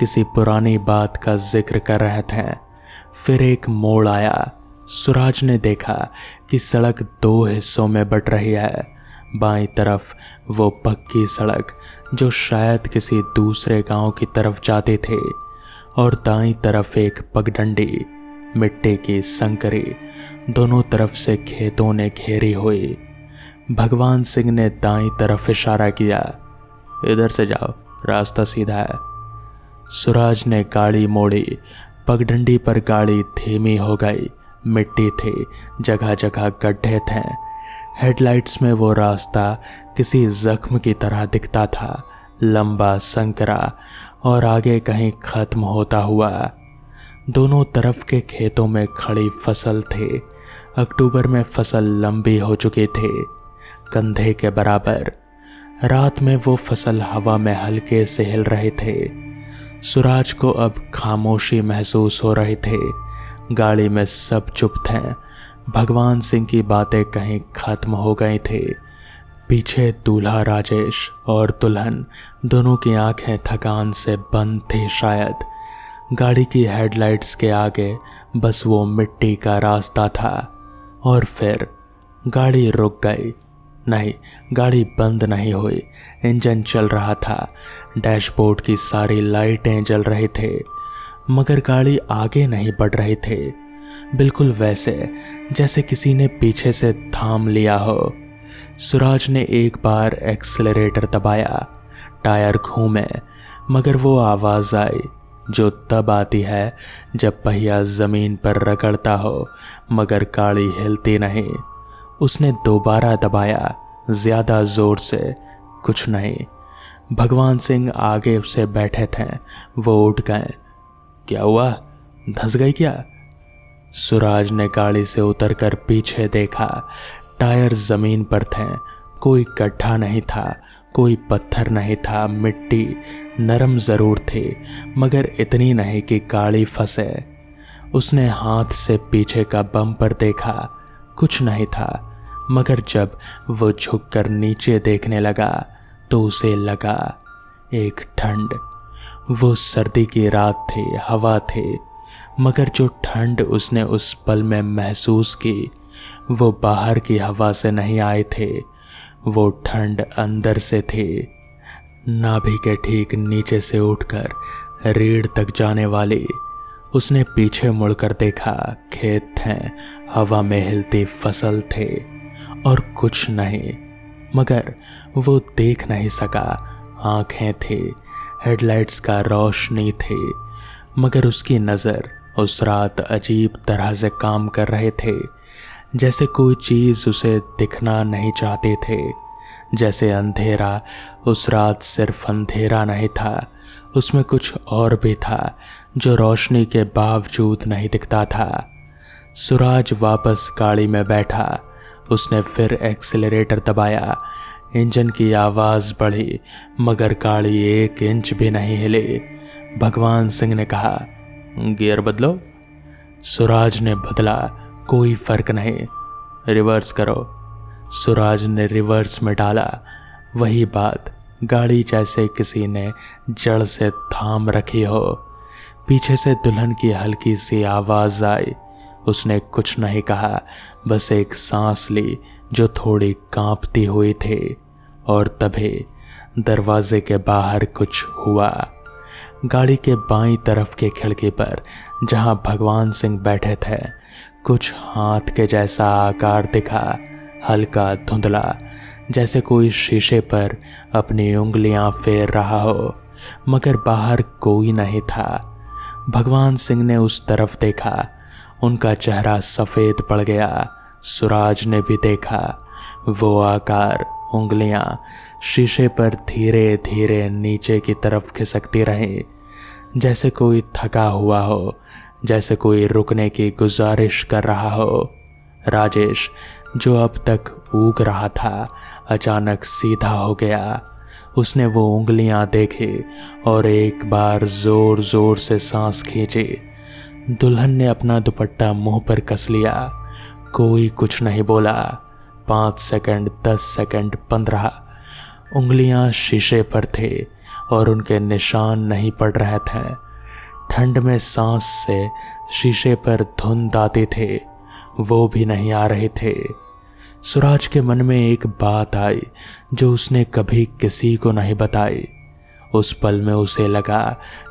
किसी पुरानी बात का जिक्र कर रहे थे। फिर एक मोड़ आया। सुराज ने देखा कि सड़क 2 हिस्सों में बट रही है। बाईं तरफ वो पक्की सड़क जो शायद किसी दूसरे गांव की तरफ जाती थी, और दाईं तरफ एक पगडंडी, मिट्टी की संकरी, दोनों तरफ से खेतों ने घेरी हुई। भगवान सिंह ने दाईं तरफ इशारा किया, इधर से जाओ, रास्ता सीधा है। सुराज ने गाड़ी मोड़ी। पगडंडी पर गाड़ी धीमी हो गई। मिट्टी थी, जगह जगह गड्ढे थे। हेडलाइट्स में वो रास्ता किसी जख्म की तरह दिखता था, लंबा, संकरा और आगे कहीं खत्म होता हुआ। दोनों तरफ के खेतों में खड़ी फसल थी। अक्टूबर में फसल लंबी हो चुकी थी, कंधे के बराबर। रात में वो फसल हवा में हल्के से हिल रहे थे। सुराज को अब खामोशी महसूस हो रही थी। गाड़ी में सब चुप थे। भगवान सिंह की बातें कहीं खत्म हो गई थी। पीछे दूल्हा राजेश और दुल्हन दोनों की आंखें थकान से बंद थी शायद। गाड़ी की हेडलाइट्स के आगे बस वो मिट्टी का रास्ता था। और फिर गाड़ी रुक गई। नहीं, गाड़ी बंद नहीं हुई। इंजन चल रहा था, डैशबोर्ड की सारी लाइटें जल रहे थे, मगर गाड़ी आगे नहीं बढ़ रही थी। बिल्कुल वैसे जैसे किसी ने पीछे से थाम लिया हो। सुराज ने एक बार एक्सेलरेटर दबाया, टायर घूमे, मगर वो आवाज़ आई जो तब आती है जब पहिया ज़मीन पर रगड़ता हो मगर गाड़ी हिलती नहीं। उसने दोबारा दबाया, ज़्यादा ज़ोर से, कुछ नहीं। भगवान सिंह आगे से बैठे थे, वो उठ गए। क्या हुआ, धंस गई क्या? सुराज ने गाड़ी से उतरकर पीछे देखा। टायर ज़मीन पर थे, कोई गड्ढा नहीं था, कोई पत्थर नहीं था। मिट्टी नरम ज़रूर थी, मगर इतनी नहीं कि गाड़ी फंसे। उसने हाथ से पीछे का बम्पर देखा, कुछ नहीं था, मगर जब वो झुककर नीचे देखने लगा तो उसे लगा एक ठंड। वो सर्दी की रात थी, हवा थी, मगर जो ठंड उसने उस पल में महसूस की वो बाहर की हवा से नहीं आए थे, वो ठंड अंदर से थी। नाभि के ठीक नीचे से उठकर रीढ़ तक जाने वाली। उसने पीछे मुड़कर देखा, खेत थे, हवा में हिलती फसल थे और कुछ नहीं, मगर वो देख नहीं सका। आंखें थी, हेडलाइट्स का रोशनी थी, मगर उसकी नज़र उस रात अजीब तरह से काम कर रहे थे, जैसे कोई चीज़ उसे दिखना नहीं चाहते थे। जैसे अंधेरा उस रात सिर्फ अंधेरा नहीं था, उसमें कुछ और भी था जो रोशनी के बावजूद नहीं दिखता था। सुराज वापस गाड़ी में बैठा। उसने फिर एक्सीलरेटर दबाया। इंजन की आवाज़ बढ़ी, मगर गाड़ी 1 इंच भी नहीं हिली। भगवान सिंह ने कहा, गियर बदलो। सुराज ने बदला, कोई फर्क नहीं। रिवर्स करो। सुराज ने रिवर्स में डाला। वही बात, गाड़ी जैसे किसी ने जड़ से थाम रखी हो। पीछे से दुल्हन की हल्की सी आवाज़ आई। उसने कुछ नहीं कहा, बस एक सांस ली जो थोड़ी कांपती हुई थी। और तभी दरवाजे के बाहर कुछ हुआ। गाड़ी के बाईं तरफ के खिड़की पर जहां भगवान सिंह बैठे थे, कुछ हाथ के जैसा आकार दिखा, हल्का धुंधला, जैसे कोई शीशे पर अपनी उंगलियां फेर रहा हो, मगर बाहर कोई नहीं था। भगवान सिंह ने उस तरफ देखा, उनका चेहरा सफ़ेद पड़ गया। सुराज ने भी देखा, वो आकार, उंगलियां शीशे पर धीरे धीरे नीचे की तरफ खिसकती रहीं, जैसे कोई थका हुआ हो, जैसे कोई रुकने की गुजारिश कर रहा हो। राजेश, जो अब तक ऊग रहा था, अचानक सीधा हो गया। उसने वो उंगलियां देखी और एक बार जोर जोर से सांस खींची। दुल्हन ने अपना दुपट्टा मुंह पर कस लिया। कोई कुछ नहीं बोला। 5 सेकंड, 10 सेकंड, 15। उंगलियां शीशे पर थे और उनके निशान नहीं पड़ रहे थे। ठंड में सांस से शीशे पर धुंध आते थे, वो भी नहीं आ रहे थे। सुराज के मन में एक बात आई जो उसने कभी किसी को नहीं बताई। उस पल में उसे लगा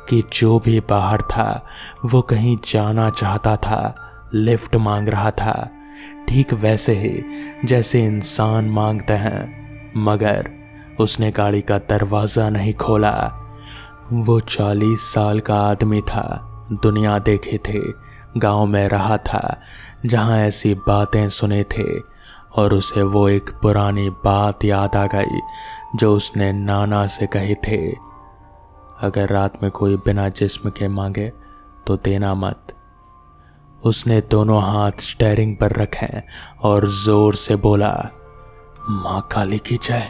कि जो भी बाहर था वो कहीं जाना चाहता था, लिफ्ट मांग रहा था, ठीक वैसे ही जैसे इंसान मांगते हैं। मगर उसने गाड़ी का दरवाज़ा नहीं खोला। वो 40 साल का आदमी था, दुनिया देखे थे, गांव में रहा था जहां ऐसी बातें सुने थे, और उसे वो एक पुरानी बात याद आ गई जो उसने नाना से कही थे, अगर रात में कोई बिना जिस्म के मांगे तो देना मत। उसने दोनों हाथ स्टीयरिंग पर रखे और जोर से बोला, माँ काली की जय।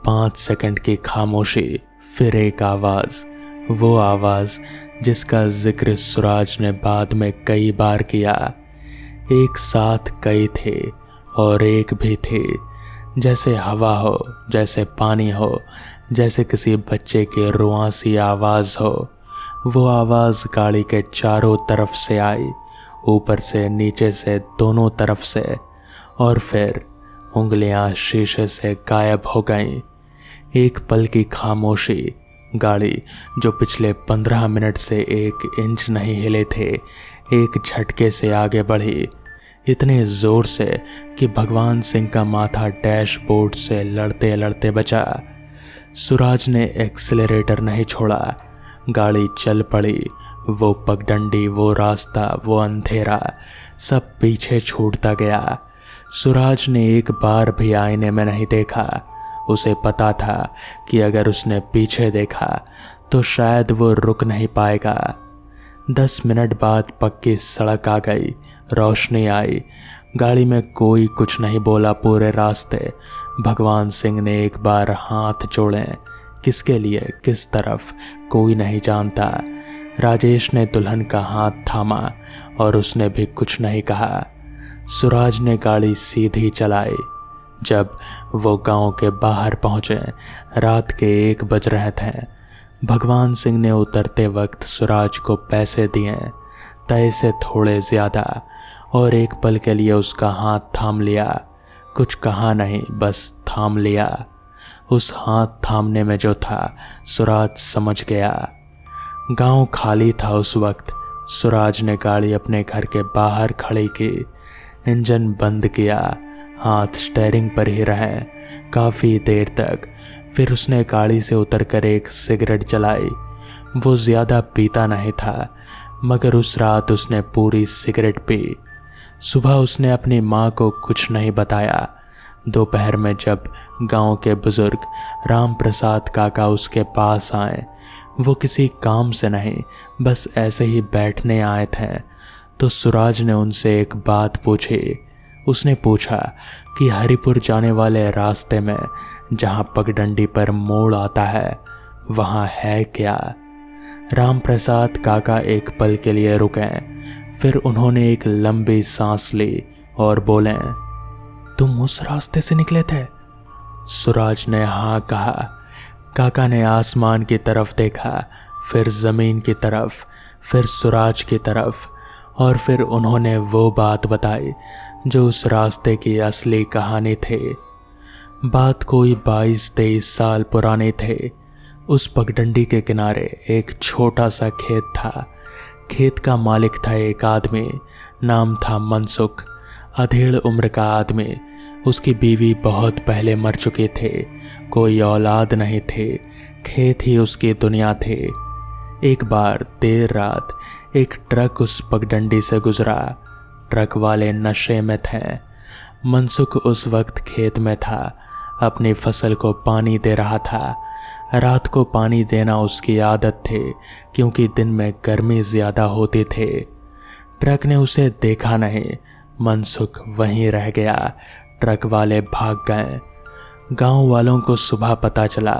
5 सेकंड की खामोशी, फिर एक आवाज़, वो आवाज़ जिसका जिक्र सुराज ने बाद में कई बार किया। एक साथ कई थे और एक भी थे, जैसे हवा हो, जैसे पानी हो, जैसे किसी बच्चे की रुआंसी आवाज़ हो। वो आवाज़ गाड़ी के चारों तरफ से आई, ऊपर से, नीचे से, दोनों तरफ से, और फिर उंगलियां शीशे से गायब हो गईं। एक पल की खामोशी। गाड़ी जो पिछले 15 मिनट से 1 इंच नहीं हिले थे, एक झटके से आगे बढ़ी, इतने जोर से कि भगवान सिंह का माथा डैशबोर्ड से लड़ते लड़ते बचा। सुराज ने एक्सीलरेटर नहीं छोड़ा। गाड़ी चल पड़ी। वो पगडंडी, वो रास्ता, वो अंधेरा, सब पीछे छूटता गया। सुराज ने एक बार भी आईने में नहीं देखा। उसे पता था कि अगर उसने पीछे देखा तो शायद वो रुक नहीं पाएगा। 10 मिनट बाद पक्की सड़क आ गई, रोशनी आई। गाड़ी में कोई कुछ नहीं बोला पूरे रास्ते। भगवान सिंह ने एक बार हाथ जोड़े, किसके लिए, किस तरफ, कोई नहीं जानता। राजेश ने दुल्हन का हाथ थामा और उसने भी कुछ नहीं कहा। सुराज ने गाड़ी सीधी चलाई। जब वो गांव के बाहर पहुंचे, रात के 1 बज रहे थे। भगवान सिंह ने उतरते वक्त सुराज को पैसे दिए, तय से थोड़े ज्यादा, और एक पल के लिए उसका हाथ थाम लिया। कुछ कहा नहीं, बस थाम लिया। उस हाथ थामने में जो था, सुराज समझ गया। गांव खाली था उस वक्त। सुराज ने गाड़ी अपने घर के बाहर खड़ी की, इंजन बंद किया, हाथ स्टीयरिंग पर ही रहे काफ़ी देर तक। फिर उसने गाड़ी से उतरकर एक सिगरेट जलाई। वो ज़्यादा पीता नहीं था, मगर उस रात उसने पूरी सिगरेट पी। सुबह उसने अपनी माँ को कुछ नहीं बताया। दोपहर में जब गांव के बुजुर्ग राम प्रसाद काका उसके पास आए, वो किसी काम से नहीं, बस ऐसे ही बैठने आए थे, तो सुराज ने उनसे एक बात पूछी। उसने पूछा कि हरिपुर जाने वाले रास्ते में जहाँ पगडंडी पर मोड़ आता है, वहाँ है क्या? राम प्रसाद काका एक पल के लिए रुके, फिर उन्होंने एक लंबी सांस ली और बोले, तुम उस रास्ते से निकले थे? सुराज ने हाँ कहा। काका ने आसमान की तरफ देखा, फिर जमीन की तरफ, फिर सुराज की तरफ, और फिर उन्होंने वो बात बताई जो उस रास्ते की असली कहानी थी। बात कोई 22-23 साल पुरानी थी। उस पगडंडी के किनारे एक छोटा सा खेत था। खेत का मालिक था एक आदमी, नाम था मनसुख, अधेड़ उम्र का आदमी। उसकी बीवी बहुत पहले मर चुकी थी, कोई औलाद नहीं थी, खेत ही उसकी दुनिया थी। एक बार देर रात एक ट्रक उस पगडंडी से गुजरा। ट्रक वाले नशे में थे। मनसुख उस वक्त खेत में था, अपनी फसल को पानी दे रहा था। रात को पानी देना उसकी आदत थी, क्योंकि दिन में गर्मी ज़्यादा होती थी। ट्रक ने उसे देखा नहीं, मनसुख वहीं रह गया। ट्रक वाले भाग गए। गांव वालों को सुबह पता चला।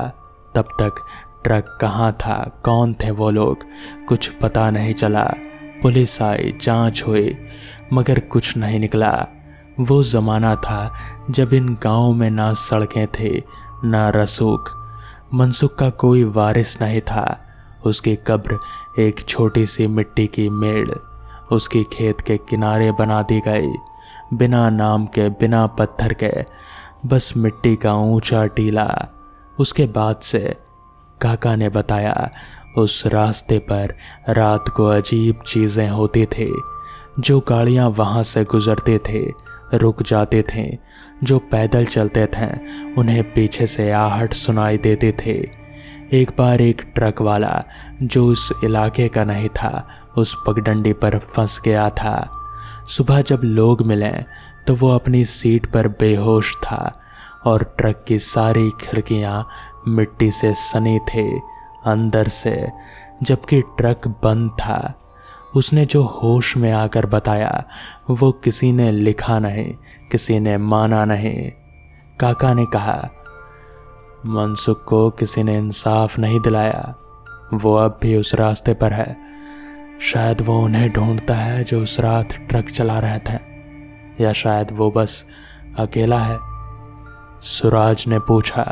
तब तक ट्रक कहाँ था, कौन थे वो लोग, कुछ पता नहीं चला। पुलिस आई, जांच हुई, मगर कुछ नहीं निकला। वो ज़माना था जब इन गांवों में ना सड़कें थी, ना रसूख। मनसुख का कोई वारिस नहीं था। उसकी कब्र एक छोटी सी मिट्टी की मेड़ उसकी खेत के किनारे बना दी गई, बिना नाम के, बिना पत्थर के, बस मिट्टी का ऊंचा टीला। उसके बाद से काका ने बताया, उस रास्ते पर रात को अजीब चीज़ें होती थी। जो गाड़ियाँ वहाँ से गुजरते थे रुक जाते थे, जो पैदल चलते थे उन्हें पीछे से आहट सुनाई देते थे। एक बार एक ट्रक वाला जो उस इलाके का नहीं था, उस पगडंडी पर फंस गया था। सुबह जब लोग मिले तो वो अपनी सीट पर बेहोश था और ट्रक की सारी खिड़कियां मिट्टी से सनी थे अंदर से, जबकि ट्रक बंद था। उसने जो होश में आकर बताया वो किसी ने लिखा नहीं, किसी ने माना नहीं। काका ने कहा, मनसुख को किसी ने इंसाफ नहीं दिलाया। वो अब भी उस रास्ते पर है। शायद वो उन्हें ढूंढता है जो उस रात ट्रक चला रहे थे, या शायद वो बस अकेला है। सुराज ने पूछा,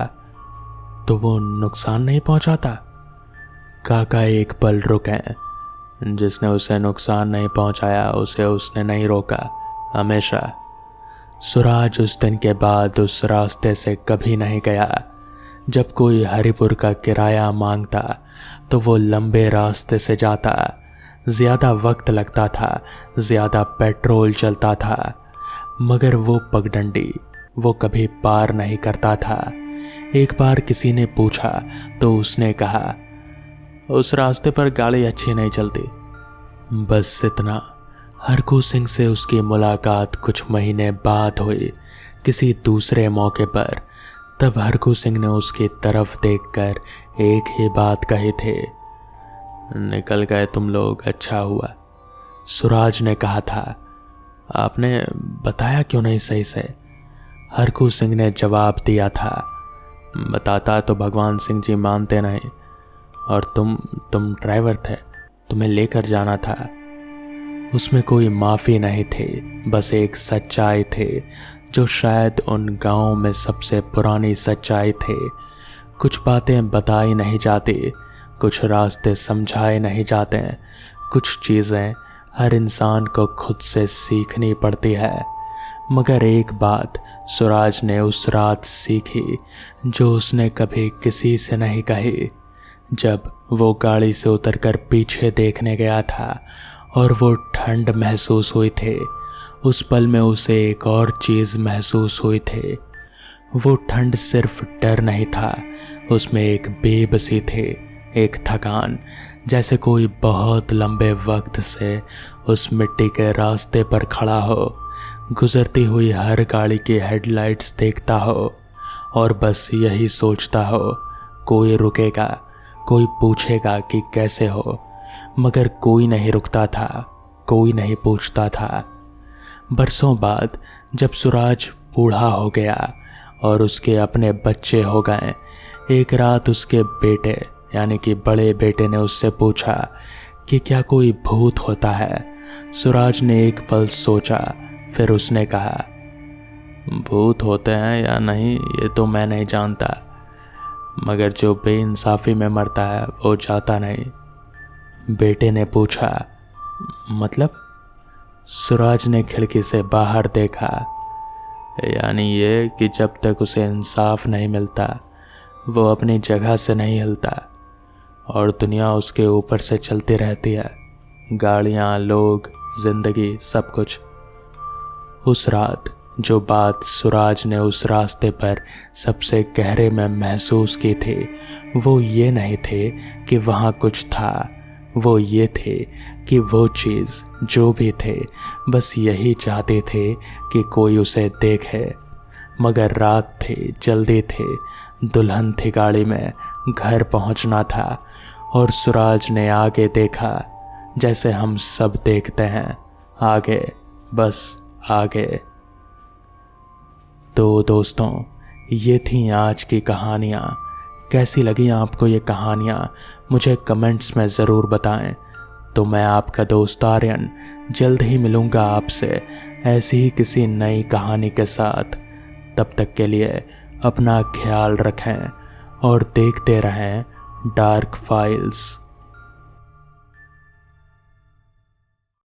तो वो नुकसान नहीं पहुंचाता? काका एक पल रुके। जिसने उसे नुकसान नहीं पहुंचाया उसे उसने नहीं रोका, हमेशा। सूरज उस दिन के बाद उस रास्ते से कभी नहीं गया। जब कोई हरिपुर का किराया मांगता तो वो लंबे रास्ते से जाता। ज़्यादा वक्त लगता था, ज़्यादा पेट्रोल जलता था, मगर वो पगडंडी वो कभी पार नहीं करता था। एक बार किसी ने पूछा तो उसने कहा, उस रास्ते पर गाड़ी अच्छी नहीं चलती। बस इतना। हरकू सिंह से उसकी मुलाकात कुछ महीने बाद हुई, किसी दूसरे मौके पर। तब हरकू सिंह ने उसकी तरफ देखकर एक ही बात कही थी, निकल गए तुम लोग, अच्छा हुआ। सूरज ने कहा था, आपने बताया क्यों नहीं सही से? हरकू सिंह ने जवाब दिया था, बताता तो भगवान सिंह जी मानते नहीं, और तुम ड्राइवर थे, तुम्हें लेकर जाना था। उसमें कोई माफ़ी नहीं थी, बस एक सच्चाई थी जो शायद उन गाँव में सबसे पुरानी सच्चाई थी। कुछ बातें बताई नहीं जाती, कुछ रास्ते समझाए नहीं जाते, कुछ चीज़ें हर इंसान को खुद से सीखनी पड़ती है। मगर एक बात सूरज ने उस रात सीखी जो उसने कभी किसी से नहीं कही। जब वो गाड़ी से उतरकर पीछे देखने गया था और वो ठंड महसूस हुई थी, उस पल में उसे एक और चीज़ महसूस हुई थी। वो ठंड सिर्फ डर नहीं था, उसमें एक बेबसी थी, एक थकान, जैसे कोई बहुत लंबे वक्त से उस मिट्टी के रास्ते पर खड़ा हो, गुजरती हुई हर गाड़ी की हेडलाइट्स देखता हो और बस यही सोचता हो, कोई रुकेगा, कोई पूछेगा कि कैसे हो, मगर कोई नहीं रुकता था, कोई नहीं पूछता था। बरसों बाद जब सूरज बूढ़ा हो गया और उसके अपने बच्चे हो गए, एक रात उसके बेटे यानी कि बड़े बेटे ने उससे पूछा कि क्या कोई भूत होता है। सूरज ने एक पल सोचा, फिर उसने कहा, भूत होते हैं या नहीं ये तो मैं नहीं जानता, मगर जो बेइंसाफी में मरता है वो जाता नहीं। बेटे ने पूछा, मतलब? सूरज ने खिड़की से बाहर देखा, यानी ये कि जब तक उसे इंसाफ नहीं मिलता वो अपनी जगह से नहीं हिलता और दुनिया उसके ऊपर से चलती रहती है, गाड़ियाँ, लोग, जिंदगी, सब कुछ। उस रात जो बात सूरज ने उस रास्ते पर सबसे गहरे में महसूस की थी, वो ये नहीं थे कि वहाँ कुछ था, वो ये थे कि वो चीज़ जो भी थे बस यही चाहते थे कि कोई उसे देखे। मगर रात थी, जल्दी थी, दुल्हन थी गाड़ी में, घर पहुंचना था और सूरज ने आगे देखा जैसे हम सब देखते हैं, आगे, बस आगे। तो दोस्तों, ये थी आज की कहानियाँ। कैसी लगी आपको ये कहानियाँ मुझे कमेंट्स में ज़रूर बताएं। तो मैं आपका दोस्त आर्यन जल्द ही मिलूँगा आपसे ऐसी ही किसी नई कहानी के साथ। तब तक के लिए अपना ख्याल रखें और देखते रहें डार्क फाइल्स।